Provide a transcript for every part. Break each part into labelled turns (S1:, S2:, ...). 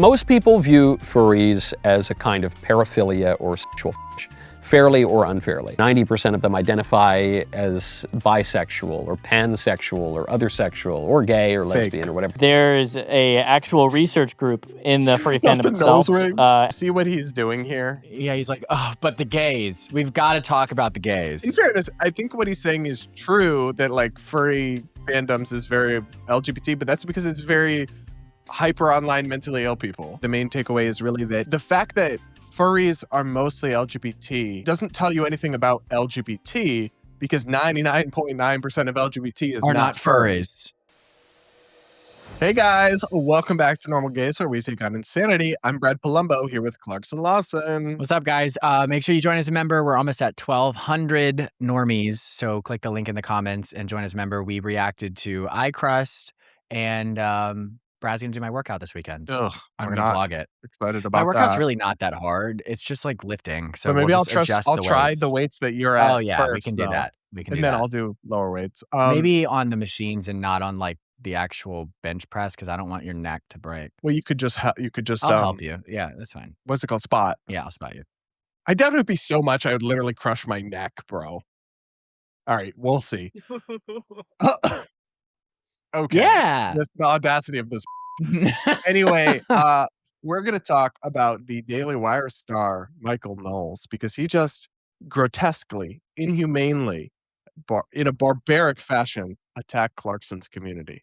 S1: Most people view furries as a kind of paraphilia or sexual fetish, fairly or unfairly. 90% of them identify as bisexual or pansexual or other sexual or gay or lesbian or whatever.
S2: There's a actual research group in the furry fandom itself.
S3: See what he's doing here?
S4: Yeah, he's like, oh, but the gays. We've got to talk about the gays.
S3: In fairness, I think what he's saying is true, that like furry fandoms is very LGBT, but that's because it's very hyper online mentally ill people. The main takeaway is really that the fact that furries are mostly LGBT doesn't tell you anything about LGBT, because 99.9% of LGBT is not furries. Hey guys, welcome back to Normal Gays, where we take on insanity. I'm Brad Polumbo here with Clarkson Lawson.
S4: What's up, guys? Make sure you join as a member. We're almost at 1,200 normies, so click the link in the comments and join as a member. We reacted to iCrust, and Brad's gonna do my workout this weekend.
S3: Ugh,
S4: I'm gonna vlog it.
S3: Excited about
S4: my workout's
S3: that.
S4: really not that hard. It's just like lifting. So
S3: maybe
S4: we'll
S3: I'll try the weights that you're at.
S4: Oh yeah,
S3: first,
S4: we can do that. We can
S3: and
S4: do
S3: then
S4: that.
S3: I'll do lower weights.
S4: Maybe on the machines and not on like the actual bench press, because I don't want your neck to break.
S3: Well, you could just
S4: I'll help you. Yeah, that's fine.
S3: What's it called? Spot.
S4: Yeah, I'll spot you.
S3: I doubt it would be so much. I would literally crush my neck, bro. All right, we'll see. Okay.
S4: Yeah.
S3: That's the audacity of this. Anyway, we're going to talk about the Daily Wire star, Michael Knowles, because he just grotesquely, inhumanely, in a barbaric fashion, attacked Clarkson's community.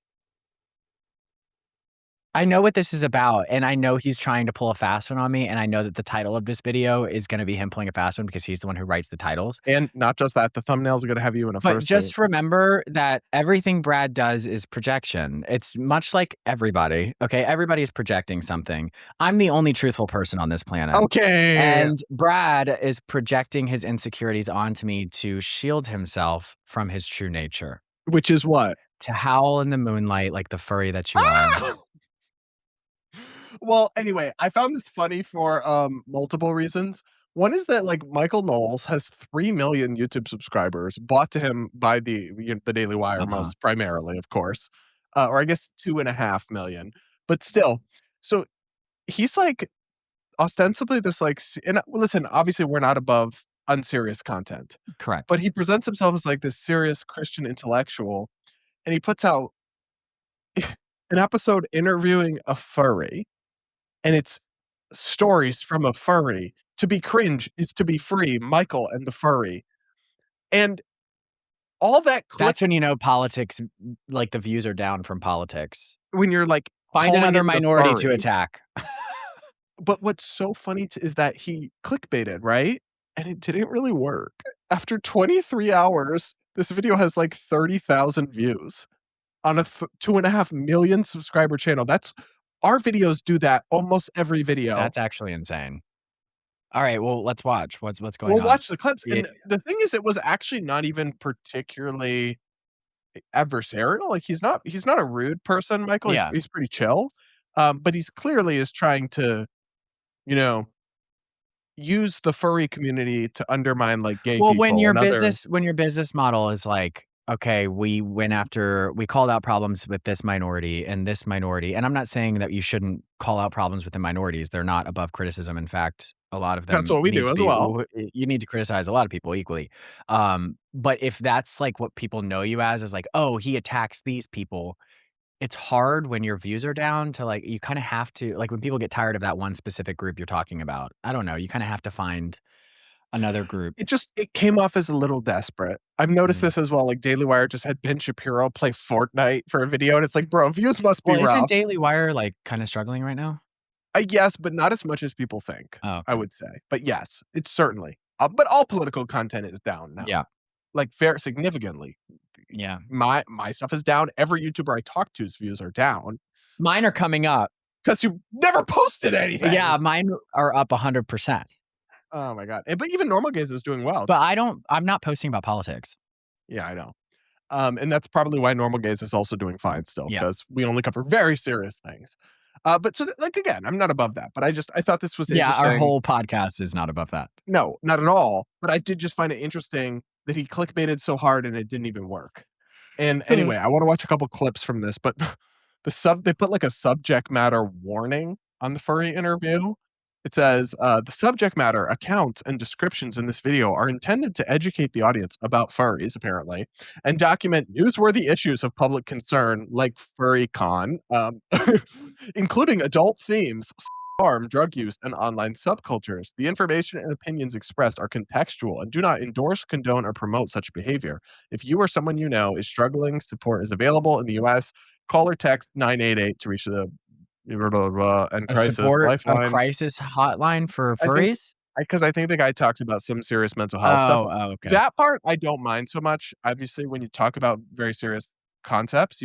S4: I know what this is about, and I know he's trying to pull a fast one on me, and I know that the title of this video is going to be him pulling a fast one because he's the one who writes the titles.
S3: And not just that, the thumbnails are going to have you in a
S4: But
S3: first
S4: just
S3: date.
S4: remember that everything Brad does is projection. It's much like everybody, okay? Everybody is projecting something. I'm the only truthful person on this planet.
S3: Okay.
S4: And Brad is projecting his insecurities onto me to shield himself from his true nature.
S3: Which is what?
S4: To howl in the moonlight like the furry that you are.
S3: Well, anyway, I found this funny for multiple reasons. One is that like Michael Knowles has 3 million YouTube subscribers bought to him by the Daily Wire, most primarily, of course, or I guess 2.5 million. But still, so he's like ostensibly this like, and listen, obviously we're not above unserious content,
S4: Correct.
S3: but he presents himself as like this serious Christian intellectual, and he puts out an episode interviewing a furry. And it's stories from a furry. To be cringe is to be free. Michael and the furry. And all that
S4: That's when you know politics, like the views are down from politics.
S3: When you're like,
S4: find another minority to attack.
S3: But what's so funny is that he clickbaited, right? And it didn't really work. After 23 hours, this video has like 30,000 views on a 2.5 million subscriber channel. Our videos do that almost every video.
S4: That's actually insane. All right, well, let's watch. What's going on?
S3: We'll watch the clips. And the thing is, it was actually not even particularly adversarial. Like he's not a rude person, Michael.
S4: Yeah.
S3: He's pretty chill. But he's clearly is trying to, use the furry community to undermine like gay people.
S4: Well, when your business model is like, okay, we called out problems with this minority, and I'm not saying that you shouldn't call out problems with the minorities. They're not above criticism. In fact, a lot of them.
S3: That's what we do as well.
S4: You need to criticize a lot of people equally. But if that's like what people know you as, is like, oh, he attacks these people. It's hard when your views are down to like, you kind of have to, like when people get tired of that one specific group you're talking about, I don't know, you kind of have to find another group.
S3: It came off as a little desperate. I've noticed this as well. Like Daily Wire just had Ben Shapiro play Fortnite for a video, and it's like, bro, views must be rough.
S4: Isn't Daily Wire like kind of struggling right now?
S3: Yes, but not as much as people think.
S4: Oh, okay.
S3: I would say. But yes, it's certainly. But all political content is down now.
S4: Yeah,
S3: like very significantly.
S4: Yeah,
S3: my stuff is down. Every YouTuber I talk to's views are down.
S4: Mine are coming up
S3: because you never posted anything.
S4: Yeah, mine are up 100%.
S3: Oh my god! But even Normal Gays is doing well.
S4: But I'm not posting about politics.
S3: Yeah, I know. And that's probably why Normal Gays is also doing fine still, because we only cover very serious things. But so like again, I'm not above that. But I thought this was interesting.
S4: Yeah, our whole podcast is not above that.
S3: No, not at all. But I did just find it interesting that he clickbaited so hard and it didn't even work. And anyway, I want to watch a couple clips from this, but they put like a subject matter warning on the furry interview. It says, the subject matter, accounts, and descriptions in this video are intended to educate the audience about furries, apparently, and document newsworthy issues of public concern like FurryCon, including adult themes, harm, drug use, and online subcultures. The information and opinions expressed are contextual and do not endorse, condone, or promote such behavior. If you or someone you know is struggling, support is available in the U.S. Call or text 988 to reach the and crisis
S4: A
S3: lifeline.
S4: crisis hotline for
S3: I think
S4: furries?
S3: because I think the guy talks about some serious mental health stuff.
S4: Oh, okay.
S3: That part I don't mind so much. Obviously, when you talk about very serious concepts,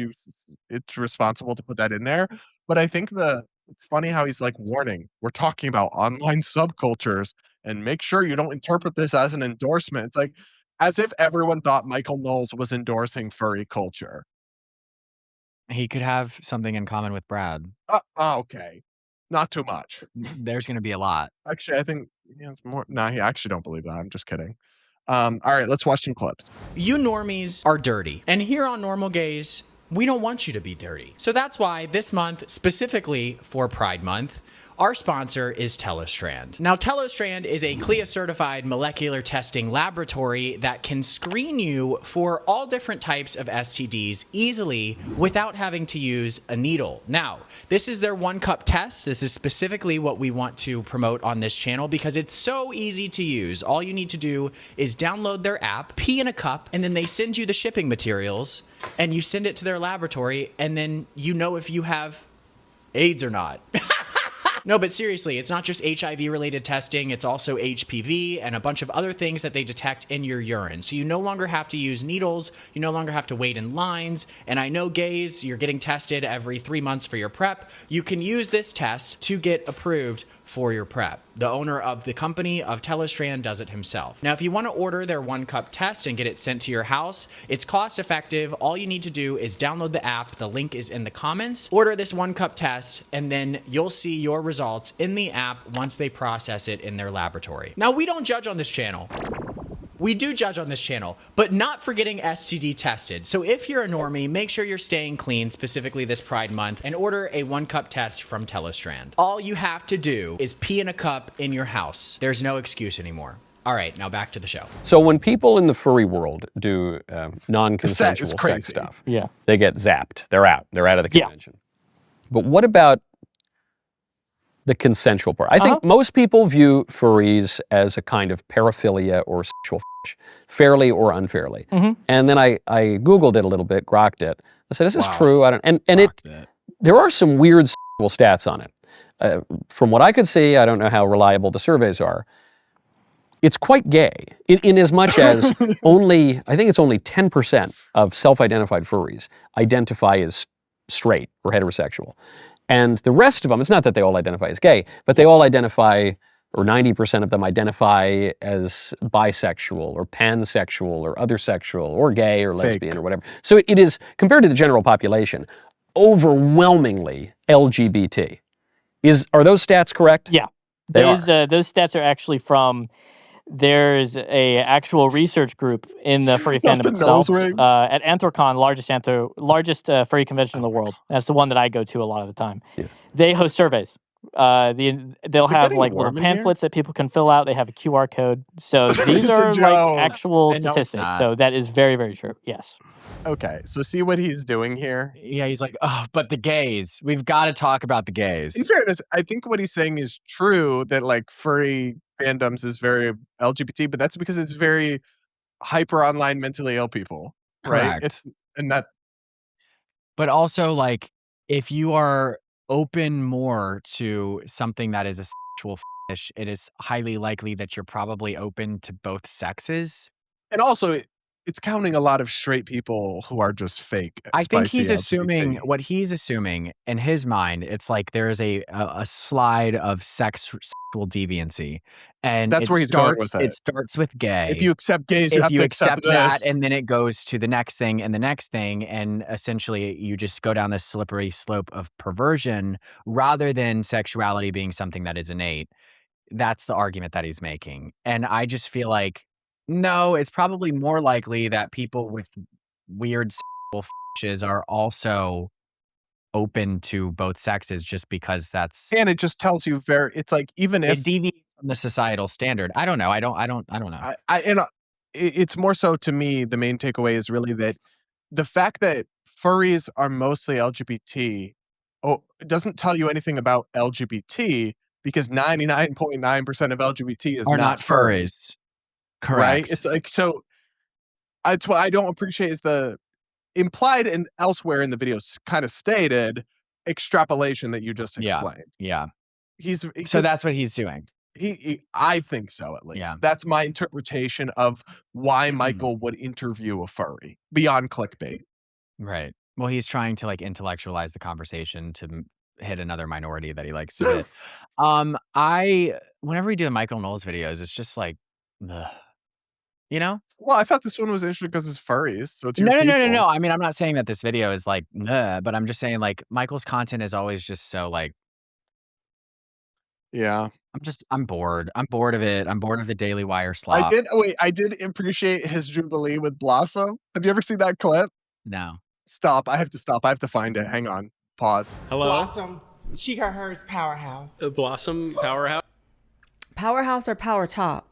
S3: it's responsible to put that in there. But I think it's funny how he's like, warning, we're talking about online subcultures, and make sure you don't interpret this as an endorsement. It's like as if everyone thought Michael Knowles was endorsing furry culture.
S4: He could have something in common with Brad.
S3: Okay. Not too much.
S4: There's going to be a lot.
S3: Actually, I think he has more. No, I actually don't believe that. I'm just kidding. All right, let's watch some clips.
S5: You normies are dirty. And here on Normal Gays, we don't want you to be dirty. So that's why this month, specifically for Pride Month, our sponsor is Telestrand. Now, Telestrand is a CLIA-certified molecular testing laboratory that can screen you for all different types of STDs easily without having to use a needle. Now, this is their 1-cup test. This is specifically what we want to promote on this channel because it's so easy to use. All you need to do is download their app, pee in a cup, and then they send you the shipping materials, and you send it to their laboratory, and then you know if you have AIDS or not. No, but seriously, it's not just HIV-related testing. It's also HPV and a bunch of other things that they detect in your urine. So you no longer have to use needles. You no longer have to wait in lines. And I know gays, you're getting tested every 3 months for your PrEP. You can use this test to get approved for your PrEP. The owner of the company of Telestrand does it himself. Now, if you want to order their 1-cup test and get it sent to your house, it's cost effective. All you need to do is download the app. The link is in the comments. Order this 1-cup test, and then you'll see your results in the app once they process it in their laboratory. Now, we don't judge on this channel. We do judge on this channel, but not for getting STD tested. So if you're a normie, make sure you're staying clean, specifically this Pride Month, and order a 1-cup test from Telestrand. All you have to do is pee in a cup in your house. There's no excuse anymore. All right, now back to the show.
S1: So when people in the furry world do non-consensual sex stuff,
S2: Yeah.
S1: they get zapped. They're out. They're out of the convention. But what about the consensual part? I think most people view furries as a kind of paraphilia or sexual fetish, fairly or unfairly. And then I Googled it a little bit, grokked it. I said, is this true? I don't. And there are some weird sexual stats on it. From what I could see, I don't know how reliable the surveys are. It's quite gay in as much as I think it's only 10% of self-identified furries identify as straight or heterosexual. And the rest of them, it's not that they all identify as gay, but they all identify, or 90% of them identify as bisexual or pansexual or other sexual or gay or lesbian or whatever. So it is, compared to the general population, overwhelmingly LGBT. Are those stats correct?
S2: Yeah. Those stats are actually from, there's a actual research group in the furry fandom itself at Anthrocon, largest furry convention in the world. That's the one that I go to a lot of the time. Yeah. They host surveys. They'll have like little pamphlets that people can fill out. They have a QR code. So these are like actual statistics. So that is very, very true. Yes.
S3: Okay, so see what he's doing here?
S4: Yeah, he's like, oh, but the gays. We've got to talk about the gays.
S3: In fairness, I think what he's saying is true, that like furry fandoms is very LGBT, but that's because it's very hyper online mentally ill people, right?
S4: Correct.
S3: But
S4: also, like, if you are open more to something that is a sexual fetish, it is highly likely that you're probably open to both sexes.
S3: And also, it's counting a lot of straight people who are just fake.
S4: I think he's assuming what he's assuming in his mind. It's like there is a slide of sexual deviancy, and
S3: that's where he's going with it.
S4: It starts with gay.
S3: If you accept gays, you have to accept
S4: that, and then it goes to the next thing and the next thing, and essentially you just go down this slippery slope of perversion rather than sexuality being something that is innate. That's the argument that he's making, and I just feel like, no, it's probably more likely that people with weird sexual fetishes are also open to both sexes just because that's
S3: And it just tells you it's like, even if
S4: it deviates from the societal standard. I don't know. I don't know.
S3: it's more so to me, the main takeaway is really that the fact that furries are mostly LGBT it doesn't tell you anything about LGBT because 99.9% of LGBT is
S4: Are
S3: not
S4: not furries. Correct.
S3: right? It's like, so it's what I don't appreciate is the implied and elsewhere in the video kind of stated extrapolation that you just explained.
S4: Yeah.
S3: So
S4: So that's what he's doing.
S3: I think so, at least.
S4: Yeah.
S3: That's my interpretation of why Michael would interview a furry beyond clickbait.
S4: Right. Well, he's trying to like intellectualize the conversation to hit another minority that he likes to hit. Whenever we do Michael Knowles videos, it's just like, ugh. You know?
S3: Well, I thought this one was interesting because it's furries, so it's your
S4: No.
S3: people.
S4: I mean, I'm not saying that this video is like, but I'm just saying like Michael's content is always just so like,
S3: Yeah.
S4: I'm bored. I'm bored of it. I'm bored of the Daily Wire slop.
S3: I did appreciate his Jubilee with Blossom. Have you ever seen that clip?
S4: No.
S3: Stop. I have to stop. I have to find it. Hang on. Pause.
S6: Hello?
S7: Blossom, she got hers powerhouse.
S6: Blossom Powerhouse?
S8: Powerhouse or power top?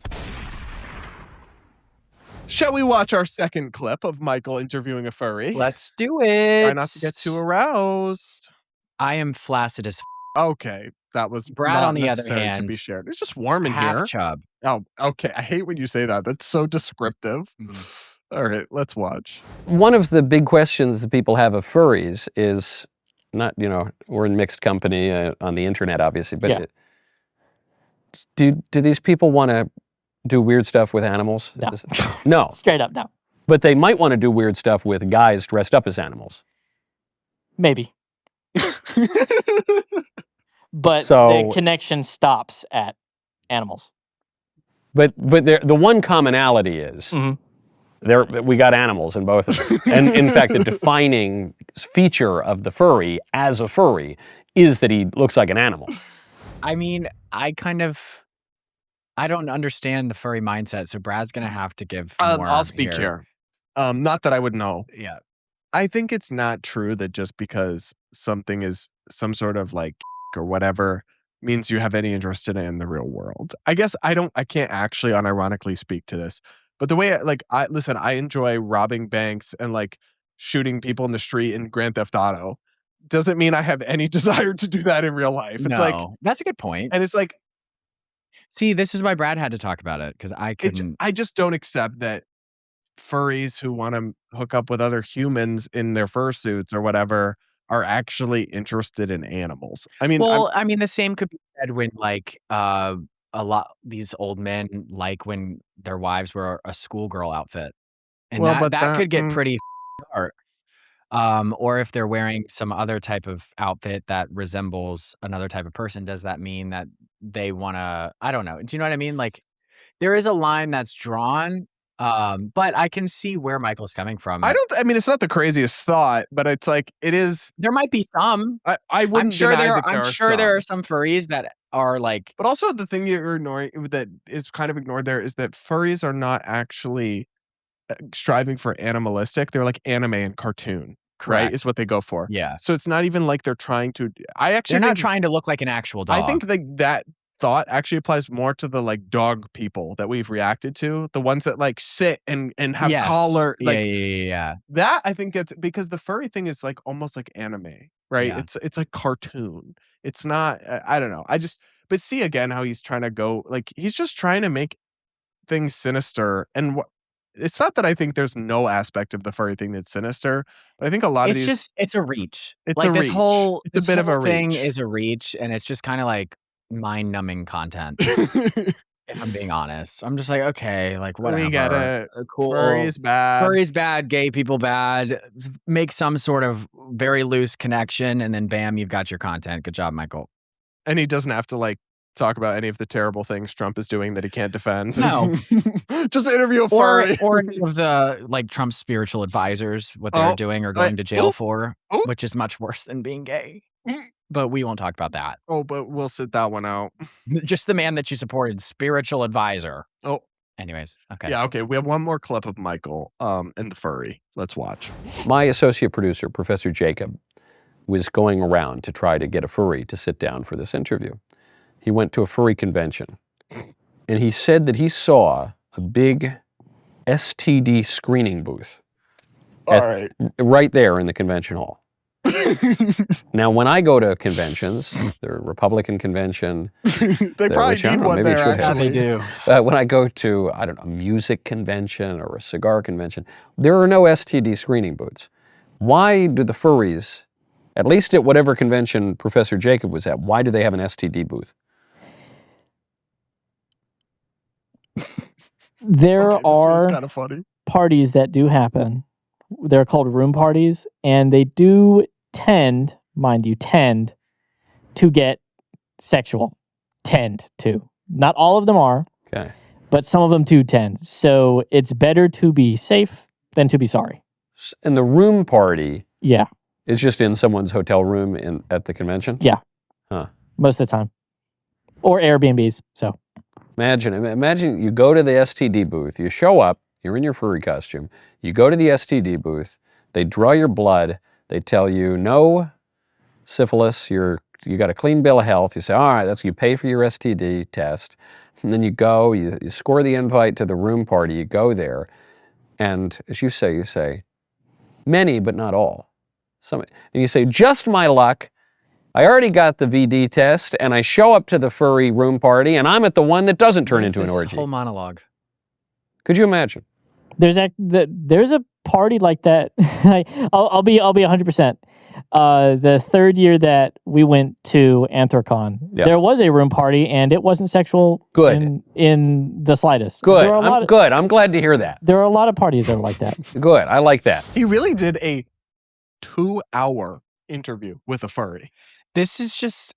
S3: Shall we watch our second clip of Michael interviewing a furry?
S4: Let's do it.
S3: Try not to get too aroused.
S4: I am flaccid as
S3: Okay. That was
S4: Brad,
S3: not
S4: on the other
S3: necessary to
S4: hand,
S3: be shared. It's just warm in
S4: half
S3: here.
S4: chub.
S3: Oh, okay. I hate when you say that. That's so descriptive. All right, let's watch.
S1: One of the big questions that people have of furries is not, we're in mixed company on the internet, obviously, but
S2: Yeah.
S1: do these people want to do weird stuff with animals?
S2: No.
S1: No.
S2: Straight up, no.
S1: But they might want to do weird stuff with guys dressed up as animals.
S2: Maybe. But
S1: So-
S2: the connection stops at animals.
S1: But the one commonality is we got animals in both of them. And in fact, the defining feature of the furry as a furry is that he looks like an animal.
S4: I mean, I don't understand the furry mindset, so Brad's gonna have to give more.
S3: I'll speak here. Not that I would know.
S4: Yeah.
S3: I think it's not true that just because something is some sort of like or whatever means you have any interest in it in the real world. I guess I can't actually unironically speak to this, but the way I enjoy robbing banks and like shooting people in the street in Grand Theft Auto. Doesn't mean I have any desire to do that in real life. It's like,
S4: that's a good point.
S3: and it's like,
S4: See, this is why Brad had to talk about it because I couldn't.
S3: I just don't accept that furries who want to hook up with other humans in their fursuits or whatever are actually interested in animals. I mean,
S4: I mean, the same could be said when like a lot these old men like when their wives wear a schoolgirl outfit, and that could get pretty dark. Or if they're wearing some other type of outfit that resembles another type of person, does that mean that they want to? I don't know. Do you know what I mean? Like, there is a line that's drawn. But I can see where Michael's coming from.
S3: I mean, it's not the craziest thought, but it's like, it is.
S4: There might be some.
S3: I wouldn't
S4: I'm sure
S3: deny
S4: there.
S3: that
S4: I'm
S3: are
S4: sure
S3: some.
S4: there are some furries that are like.
S3: But also the thing you're ignoring that is kind of ignored there is that furries are not actually striving for animalistic. They're like anime and cartoon,
S4: Correct.
S3: right? Is what they go for.
S4: Yeah.
S3: So it's not even like they're trying to.
S4: They're not trying to look like an actual dog.
S3: I think that thought actually applies more to the like dog people that we've reacted to, the ones that like sit and have collar. Like,
S4: yeah.
S3: That I think it's because the furry thing is like almost like anime, right?
S4: Yeah.
S3: It's like cartoon. It's not. I don't know. But see again how he's trying to go. Like he's just trying to make things sinister. And it's not that I think there's no aspect of the furry thing that's sinister, but I think a lot of these.
S4: It's a reach.
S3: It's
S4: like
S3: a
S4: this
S3: reach.
S4: whole.
S3: It's a bit of a
S4: thing
S3: reach.
S4: is a reach, and it's just kind of like mind-numbing content. If I'm being honest, I'm just like, okay, like whatever.
S3: We get it.
S4: Cool.
S3: Furry's bad.
S4: Furry's bad. Gay people bad. Make some sort of very loose connection, and then bam, you've got your content. Good job, Michael.
S3: And he doesn't have to like talk about any of the terrible things Trump is doing that he can't defend.
S4: No.
S3: Just interview a furry.
S4: Or any of the like Trump's spiritual advisors, what they're doing or going to jail for, which is much worse than being gay. But we won't talk about that.
S3: Oh, but we'll sit that one out.
S4: Just the man that you supported, spiritual advisor.
S3: Oh.
S4: Anyways, okay.
S3: Yeah, okay. We have one more clip of Michael and the furry. Let's watch.
S1: My associate producer, Professor Jacob, was going around to try to get a furry to sit down for this interview. He went to a furry convention, and he said that he saw a big STD screening booth right there in the convention hall. Now, when I go to conventions, the Republican convention,
S3: they probably need one there, actually.
S4: They do.
S1: When I go to, I don't know, a music convention or a cigar convention, there are no STD screening booths. Why do the furries, at least at whatever convention Professor Jacob was at, why do they have an STD booth?
S2: There are
S3: kind of funny.
S2: parties that do happen. They're called room parties, and they do tend, mind you, to get sexual. Tend to. Not all of them are,
S1: Okay.
S2: but some of them do tend. So it's better to be safe than to be sorry.
S1: And the room party
S2: Yeah,
S1: is just in someone's hotel room at the convention?
S2: yeah.
S1: Huh.
S2: Most of the time. Or Airbnbs, so.
S1: Imagine you go to the STD booth, you show up, you're in your furry costume, you go to the STD booth, they draw your blood, they tell you no syphilis, you got a clean bill of health, you say, all right, you pay for your STD test, and then you go, you score the invite to the room party, you go there, and as you say, many but not all. And you say, just my luck, I already got the VD test, and I show up to the furry room party, and I'm at the one that doesn't turn into an orgy.
S4: Whole monologue.
S1: Could you imagine?
S2: There's a party like that. I'll be 100%. The third year that we went to Anthrocon, there was a room party, and it wasn't sexual.
S1: Good.
S2: in the slightest.
S1: Good. I'm glad to hear that.
S2: There are a lot of parties that are like that.
S1: Good. I like that.
S3: He really did a 2-hour interview with a furry.
S4: This is just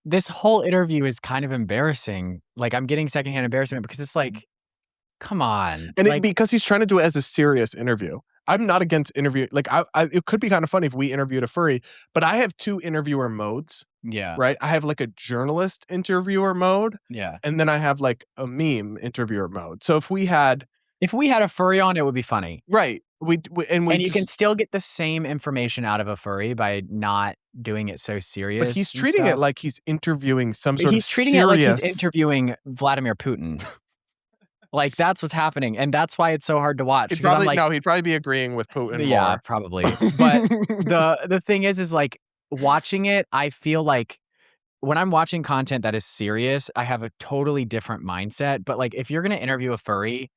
S4: this whole interview is kind of embarrassing. Like, I'm getting secondhand embarrassment because it's like, come on.
S3: And because he's trying to do it as a serious interview. I'm not against interview. Like, it could be kind of funny if we interviewed a furry, but I have 2 interviewer modes.
S4: Yeah.
S3: Right? I have like a journalist interviewer mode.
S4: Yeah.
S3: And then I have like a meme interviewer mode. So if we had
S4: a furry on, it would be funny.
S3: Right. And
S4: you can still get the same information out of a furry by not doing it so serious.
S3: But he's treating it like he's interviewing
S4: He's treating it like he's interviewing Vladimir Putin. Like, that's what's happening, and that's why it's so hard to watch.
S3: He'd probably be agreeing with Putin.
S4: Yeah,
S3: more.
S4: probably. But the thing is like, watching it, I feel like when I'm watching content that is serious, I have a totally different mindset. But like, if you're gonna interview a furry,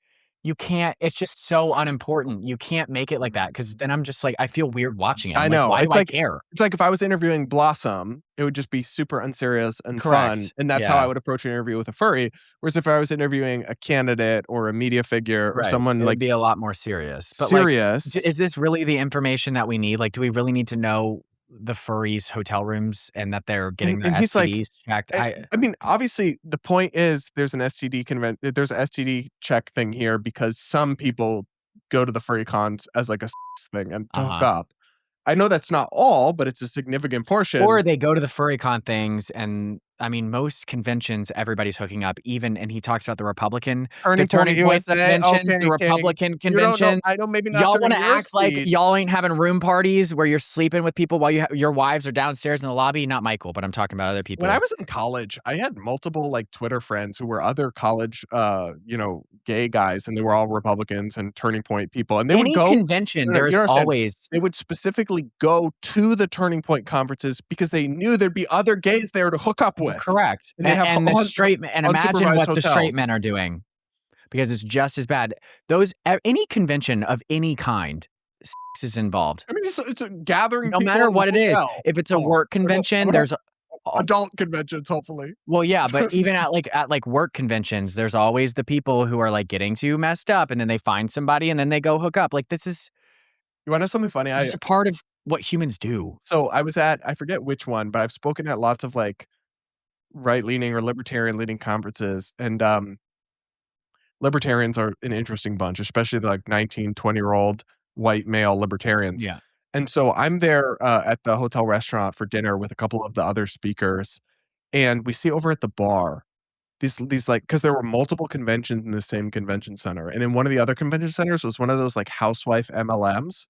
S4: you can't. It's just so unimportant. You can't make it like that, because then I'm just like, I feel weird watching it.
S3: I know.
S4: Why do I care?
S3: It's like if I was interviewing Blossom, it would just be super unserious and fun, and that's how I would approach an interview with a furry. Whereas if I was interviewing a candidate or a media figure or someone,
S4: it
S3: like,
S4: would be a lot more serious. But
S3: serious.
S4: Like, is this really the information that we need? Like, do we really need to know the furries' hotel rooms and that they're getting their STDs checked?
S3: I mean, obviously, the point is there's an there's an STD check thing here because some people go to the furry cons as like a thing and to hook up. I know that's not all, but it's a significant portion.
S4: Or they go to the furry con things, and I mean, most conventions, everybody's hooking up. And he talks about the Republican
S3: Turning Point
S4: conventions, the Republican conventions.
S3: I know, maybe not.
S4: Y'all want to act like y'all ain't having room parties where you're sleeping with people while your wives are downstairs in the lobby. Not Michael, but I'm talking about other people.
S3: When I was in college, I had multiple like Twitter friends who were other college, gay guys, and they were all Republicans and Turning Point people. And they would go
S4: convention. There's always
S3: they would specifically go to the Turning Point conferences because they knew there'd be other gays there to hook up with.
S4: Correct. And imagine what the straight men are doing, because it's just as bad. Any convention of any kind, sex is involved.
S3: I mean, it's a gathering.
S4: No matter what it is. If it's a work convention, there's
S3: adult conventions, hopefully.
S4: Well, yeah, but even at work conventions, there's always the people who are like getting too messed up, and then they find somebody, and then they go hook up. Like, this is.
S3: You want to know something funny?
S4: It's a part of what humans do.
S3: So I was I forget which one, but I've spoken at lots of like right-leaning or libertarian-leaning conferences, and libertarians are an interesting bunch, especially the like 19, 20-year-old white male libertarians.
S4: Yeah.
S3: And so I'm there at the hotel restaurant for dinner with a couple of the other speakers, and we see over at the bar these like, because there were multiple conventions in the same convention center, and in one of the other convention centers was one of those like housewife MLMs.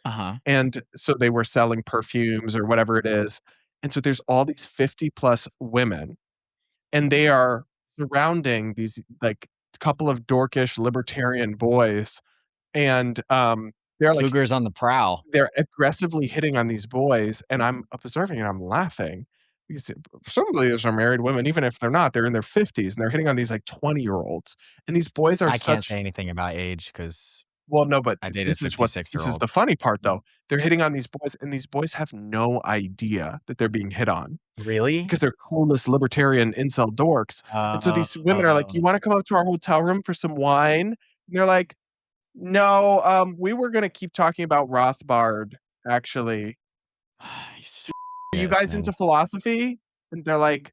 S3: And so they were selling perfumes or whatever it is. And so there's all these 50 plus women, and they are surrounding these like couple of dorkish libertarian boys. And they're like
S4: Cougars on the prowl.
S3: They're aggressively hitting on these boys, and I'm observing and I'm laughing because some of these are married women, even if they're not, they're in their 50s and they're hitting on these like 20-year-olds. And these boys are
S4: can't say anything about age because
S3: well, no, but
S4: I dated a 56-year-old.
S3: This is the funny part though. They're hitting on these boys, and these boys have no idea that they're being hit on.
S4: Really?
S3: Because they're coolest libertarian incel dorks. And so these women are like, "You want to come up to our hotel room for some wine?" And they're like, "No, we were gonna keep talking about Rothbard, actually. Are you guys into philosophy?" And they're like,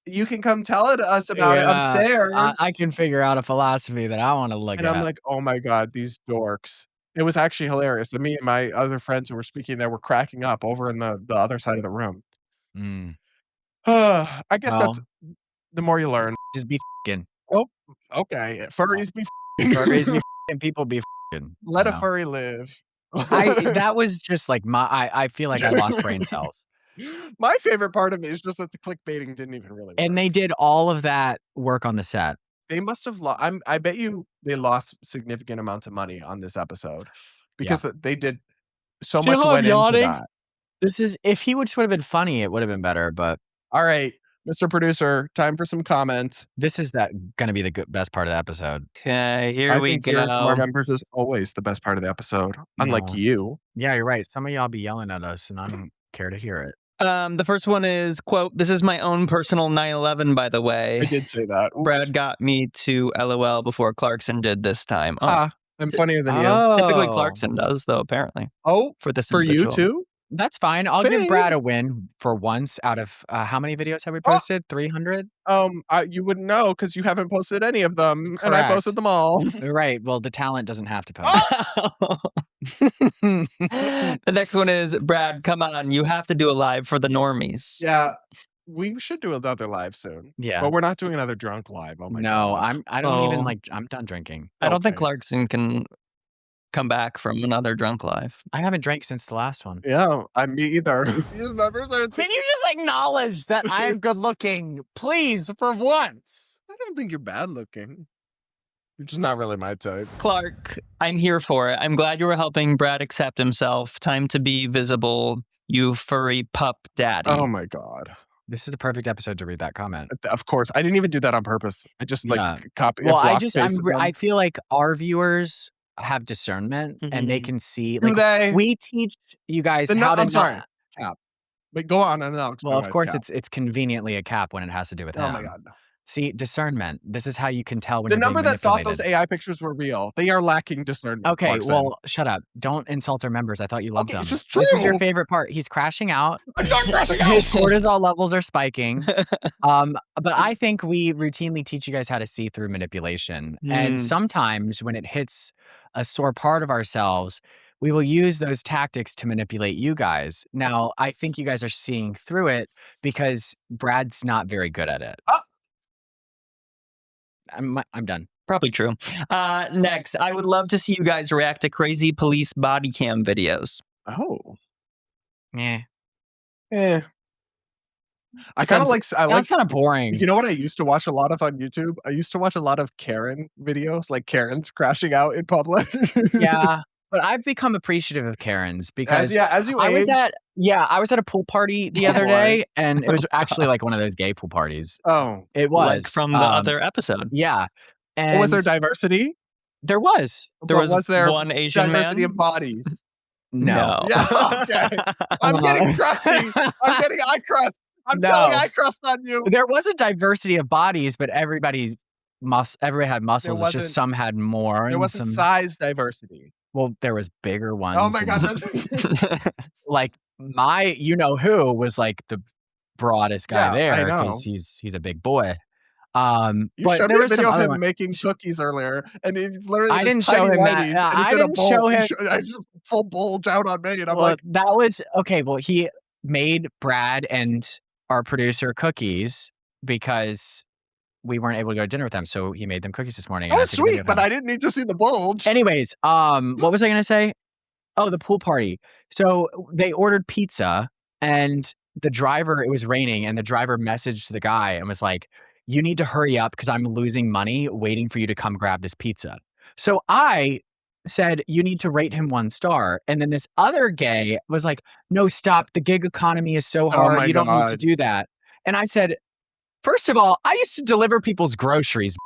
S3: "You can come tell it us about it upstairs."
S4: I can figure out a philosophy that I want to look at.
S3: And I'm like, oh my God, these dorks. It was actually hilarious. Me and my other friends who were speaking there were cracking up over in the other side of the room. I guess that's the more you learn.
S4: Just be f***ing.
S3: Oh, okay. Furries be
S4: f***ing. Furries be f***ing. People be f***ing.
S3: Let a furry live.
S4: That was just like I feel like I lost brain cells.
S3: My favorite part of it is just that the clickbaiting didn't even really work.
S4: And they did all of that work on the set.
S3: They must have lost. I bet you they lost significant amounts of money on this episode because they did so much went into that.
S4: This is if he would have been funny, it would have been better. But
S3: all right, Mr. Producer, time for some comments.
S4: This is going to be the best part of the episode.
S2: Okay, here we go.
S3: Hearing from our members is always the best part of the episode. Unlike you.
S4: Yeah, you're right. Some of y'all be yelling at us, and I don't care to hear it.
S6: The first one is, quote, "This is my own personal 9/11, by the way."
S3: I did say that. Oops.
S6: Brad got me to LOL before Clarkson did this time.
S3: I'm funnier than you.
S6: Typically Clarkson does, though, apparently.
S3: Oh,
S6: for this
S3: for
S6: individual.
S3: You too?
S4: That's fine. I'll give Brad a win for once out of how many videos have we posted? 300?
S3: You wouldn't know because you haven't posted any of them.
S4: Correct.
S3: And I posted them all.
S4: Right. Well, the talent doesn't have to post.
S6: The next one is, Brad, come on. You have to do a live for the normies.
S3: Yeah. We should do another live soon.
S4: Yeah.
S3: But we're not doing another drunk live. Oh my God.
S4: I don't even I'm done drinking.
S6: I don't think Clarkson can come back from another drunk live.
S4: I haven't drank since the last one.
S3: Yeah, me either.
S4: Can you just acknowledge that I'm good looking, please, for once?
S3: I don't think you're bad looking. You're just not really my type.
S6: Clark, I'm here for it. I'm glad you were helping Brad accept himself. Time to be visible, you furry pup daddy.
S3: Oh my God.
S4: This is the perfect episode to read that comment.
S3: Of course. I didn't even do that on purpose. I just copy.
S4: Well, I feel like our viewers have discernment and they can see. Like, we teach you guys how to.
S3: I'm sorry. Cap. But go on and I'll explain.
S4: Well, of course, it's conveniently a cap when it has to do with him.
S3: Oh my God. No.
S4: See, discernment. This is how you can tell when
S3: the
S4: you're
S3: number
S4: being
S3: that thought
S4: manipulated.
S3: those AI pictures were real. They are lacking discernment.
S4: Okay,
S3: Clarkson.
S4: well, shut up. Don't insult our members. I thought you loved them.
S3: It's just true.
S4: This is your favorite part. He's crashing out.
S3: I'm not crashing out.
S4: His cortisol levels are spiking. But I think we routinely teach you guys how to see through manipulation. And sometimes when it hits a sore part of ourselves, we will use those tactics to manipulate you guys. Now, I think you guys are seeing through it because Brad's not very good at it. I'm done.
S6: Probably true. Next, I would love to see you guys react to crazy police body cam videos.
S3: Oh.
S4: Yeah.
S3: I kind of like.
S4: That's kind of boring.
S3: You know what I used to watch a lot of on YouTube? I used to watch a lot of Karen videos, like Karens crashing out in public.
S4: Yeah. But I've become appreciative of Karens because
S3: as you age,
S4: I was at a pool party the other day, and it was actually like one of those gay pool parties.
S3: Oh,
S4: it was
S6: like from the other episode.
S4: Yeah, and
S3: was there diversity?
S4: There was.
S6: Was there one Asian
S3: diversity
S6: man?
S3: of bodies?
S4: No.
S3: Yeah. Okay. I'm getting crusty. I'm getting eye crust. I'm telling eye crust on you.
S4: There was a diversity of bodies, but everybody had muscles. It's just some had more.
S3: There wasn't size diversity.
S4: Well, there was bigger ones.
S3: Oh my God.
S4: Like you know who was like the broadest guy there because he's a big boy.
S3: You showed me a video of him making cookies earlier, and he's literally
S4: I didn't show him that. I didn't show him.
S3: I just full bulge out on me, and I'm
S4: like, that was okay. Well, he made Brad and our producer cookies because we weren't able to go to dinner with them, so he made them cookies this morning.
S3: Oh, sweet! But I didn't need to see the bulge.
S4: Anyways, what was I going to say? Oh, the pool party. So they ordered pizza and the driver, it was raining, and the driver messaged the guy and was like, you need to hurry up because I'm losing money waiting for you to come grab this pizza. So I said, you need to rate him 1 star. And then this other gay was like, no, stop. The gig economy is so hard.
S3: my
S4: You don't need to
S3: God.
S4: do that. And I said, first of all, I used to deliver people's groceries.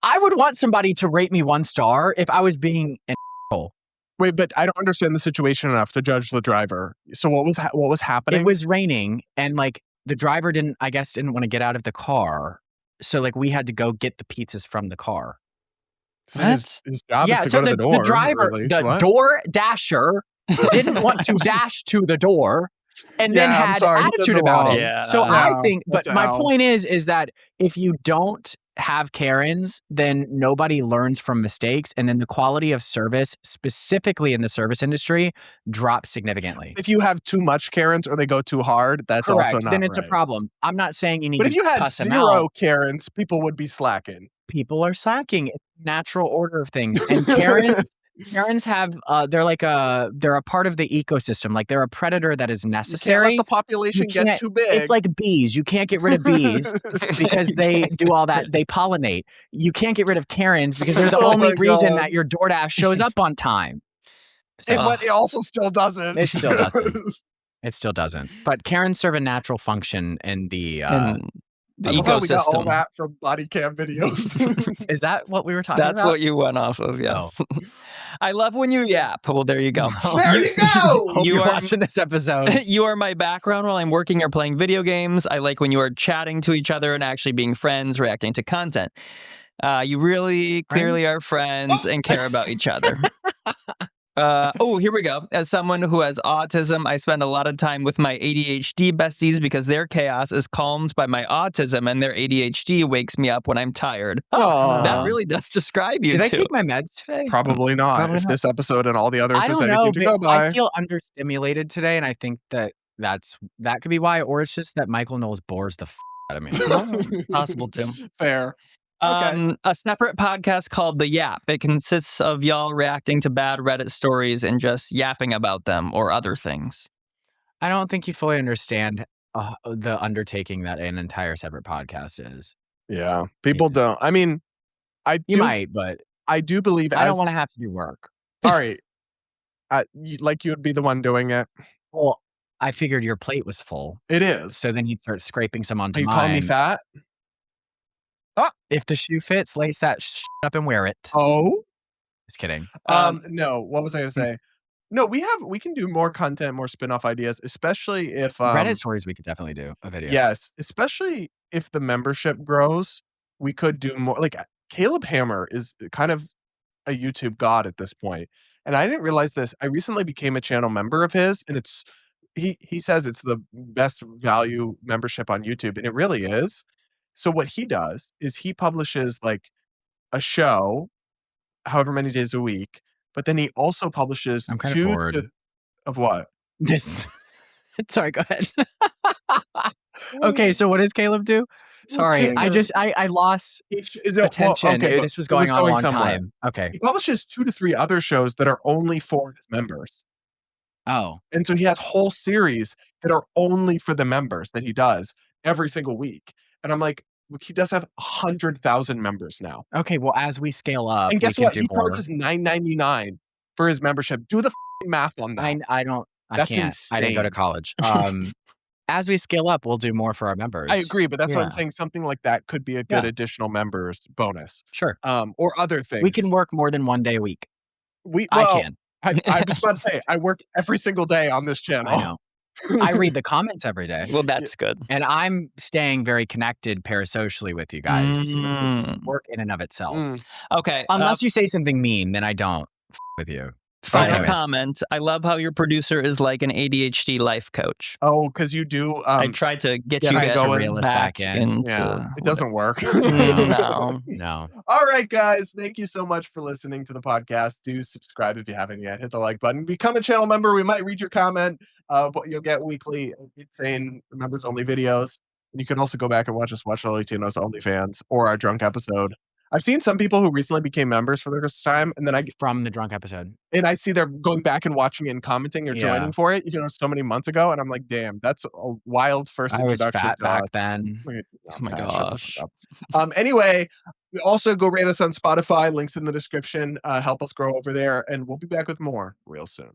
S4: I would want somebody to rate me 1 star if I was being an asshole.
S3: Wait, but I don't understand the situation enough to judge the driver. So what was happening?
S4: It was raining, and like the driver didn't want to get out of the car. So like we had to go get the pizzas from the car.
S3: So his job is to go to the door.
S4: The driver, the door dasher, didn't want to dash to the door, and then had attitude about it.
S6: Yeah.
S4: So I think, but
S3: that's
S4: my
S3: L.
S4: point is that if you don't have Karens, then nobody learns from mistakes, and then the quality of service, specifically in the service industry, drops significantly.
S3: If you have too much Karens or they go too hard, that's
S4: Correct.
S3: also not
S4: Then it's
S3: right.
S4: a problem. I'm not saying you need
S3: But
S4: to
S3: if you had
S4: cuss them
S3: 0
S4: out.
S3: Karens, people would be slacking.
S4: People are slacking. It's a natural order of things. And Karens have they're a part of the ecosystem. Like they're a predator that is
S3: You can't
S4: necessary.
S3: let the population
S4: You
S3: get
S4: can't-
S3: too big.
S4: It's like bees. You can't get rid of bees because they do all that. They pollinate. You can't get rid of Karens because they're the
S3: Oh
S4: only
S3: my
S4: reason
S3: God.
S4: that your DoorDash shows up on time.
S3: But it also still doesn't.
S4: It still doesn't. It still doesn't. But Karens serve a natural function in the
S6: And the
S3: I love how we got all
S6: ecosystem.
S3: that from body cam videos.
S4: Is that what we were talking
S6: That's
S4: about?
S6: what you went off of, yes. I love when you yap. Well, there you go.
S3: There you go.
S4: Hope
S6: You
S4: you're
S6: are-
S4: watching this episode.
S6: You are my background while I'm working or playing video games. I like when you are chatting to each other and actually being friends, reacting to content. You really clearly are friends and care about each other. Here we go. As someone who has autism, I spend a lot of time with my ADHD besties because their chaos is calmed by my autism and their ADHD wakes me up when I'm tired. That really does describe you
S4: Did I
S6: two.
S4: take my meds today?
S3: Probably not.
S4: Probably
S3: If
S4: not.
S3: this episode and all the others
S4: I
S3: is
S4: don't
S3: anything
S4: know,
S3: to
S4: but
S3: go by.
S4: I feel understimulated today, and I think that could be why, or it's just that Michael Knowles bores the out of me.
S6: It's possible too.
S3: Fair. Okay.
S6: A separate podcast called The Yap. It consists of y'all reacting to bad Reddit stories and just yapping about them or other things.
S4: I don't think you fully understand the undertaking that an entire separate podcast is.
S3: Yeah. People don't. I mean,
S4: You might, but
S3: I do believe
S4: I don't want to have to do work.
S3: All right. Like you would be the one doing it.
S4: Well, I figured your plate was full,
S3: It is.
S4: so then you'd start scraping some onto
S3: Are you
S4: mine.
S3: calling me fat?
S4: If the shoe fits, lace that up and wear it.
S3: Oh.
S4: Just kidding.
S3: No. What was I going to say? No, we can do more content, more spin-off ideas, especially if
S4: Reddit stories, we could definitely do a video.
S3: Yes, especially if the membership grows, we could do more. Like Caleb Hammer is kind of a YouTube god at this point, and I didn't realize this. I recently became a channel member of his, and it's he says it's the best value membership on YouTube, and it really is. So what he does is he publishes like a show, however many days a week, but then he also publishes
S4: I'm kind of
S3: 2
S4: bored.
S3: of what?
S4: This. Sorry, go ahead. Okay, so what does Caleb do? Sorry, I lost attention. This was going on a long time. Okay.
S3: He publishes 2 to 3 other shows that are only for his members.
S4: Oh,
S3: And so he has whole series that are only for the members that he does every single week. And I'm like, look, he does have 100,000 members now.
S4: okay. Well, as we scale up,
S3: And guess
S4: we can
S3: what?
S4: do
S3: He
S4: more.
S3: charges $9.99 for his membership. Do the math on that.
S4: I don't. I
S3: That's
S4: can't. I didn't go to
S3: insane.
S4: college. As we scale up, we'll do more for our members.
S3: I agree, but that's what I'm
S4: Yeah.
S3: saying. Something like that could be a good
S4: Yeah.
S3: additional members bonus.
S4: Sure.
S3: Or other things.
S4: We can work more than one day a week.
S3: I
S4: I can.
S3: I was about to say, I work every single day on this channel.
S4: I know. I read the comments every day.
S6: Well, that's good.
S4: And I'm staying very connected parasocially with you guys, which is
S6: Mm.
S4: work in and of itself.
S3: Mm.
S6: Okay.
S4: Unless you say something mean, then I don't with you.
S6: Final
S4: anyways.
S6: comment. I love how your producer is like an ADHD life coach.
S3: Oh, because you do.
S6: I tried to get
S3: yeah,
S6: you
S3: tries
S6: guys
S3: to
S4: reel us
S6: back
S4: back in.
S6: into.
S3: Yeah, it doesn't work.
S6: No.
S4: No.
S3: All right, guys. Thank you so much for listening to the podcast. Do subscribe if you haven't yet. Hit the like button. Become a channel member. We might read your comment. But you'll get weekly insane members only videos. And you can also go back and watch us watch Latinos OnlyFans or our drunk episode. I've seen some people who recently became members for the first time, and then
S4: from the drunk episode,
S3: and I see they're going back and watching it and commenting or joining
S4: Yeah.
S3: for it, even though so many months ago, and I'm like, damn, that's a wild first
S4: I was
S3: introduction
S4: fat
S3: to
S4: back
S3: us.
S4: then.
S6: Oh my gosh.
S3: Anyway, also go rate us on Spotify. Links in the description. Help us grow over there, and we'll be back with more real soon.